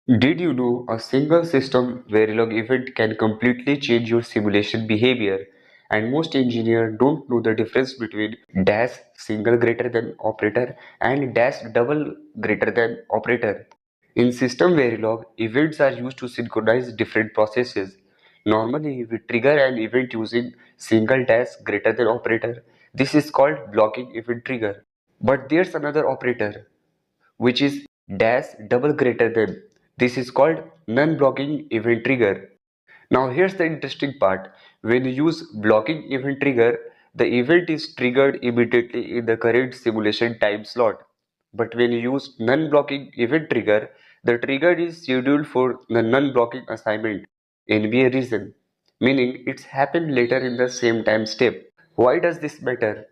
Did you know a single system Verilog event can completely change your simulation behavior? And most engineers don't know the difference between dash single greater than operator and dash double greater than operator. In system Verilog, events are used to synchronize different processes. Normally, we trigger an event using single dash greater than operator. This is called blocking event trigger. But there's another operator which is dash double greater than. This is called non-blocking event trigger. Now here's the interesting part. When you use blocking event trigger, the event is triggered immediately in the current simulation time slot. But when you use non-blocking event trigger, the trigger is scheduled for the non-blocking assignment (NBA reason), meaning it's happened later in the same time step. Why does this matter?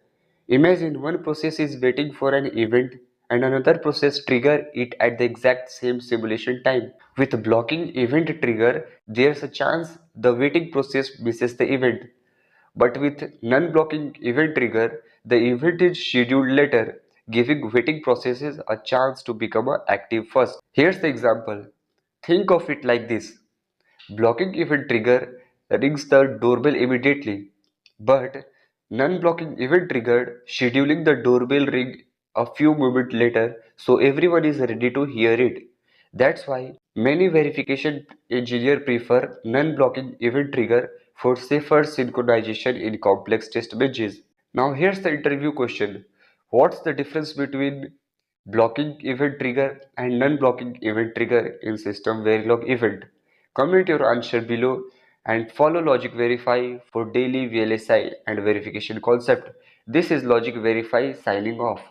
Imagine one process is waiting for an event and another process trigger it at the exact same simulation time. With blocking event trigger, there's a chance the waiting process misses the event. But with non-blocking event trigger, the event is scheduled later, giving waiting processes a chance to become active first. Here's the example. Think of it like this. Blocking event trigger rings the doorbell immediately, but non-blocking event triggered scheduling the doorbell ring a few moments later so everyone is ready to hear it. That's why many verification engineers prefer non-blocking event trigger for safer synchronization in complex test benches. Now here's the interview question. What's the difference between blocking event trigger and non-blocking event trigger in system Verilog event? Comment your answer below and follow Logic Verify for daily VLSI and verification concept. This is Logic Verify signing off.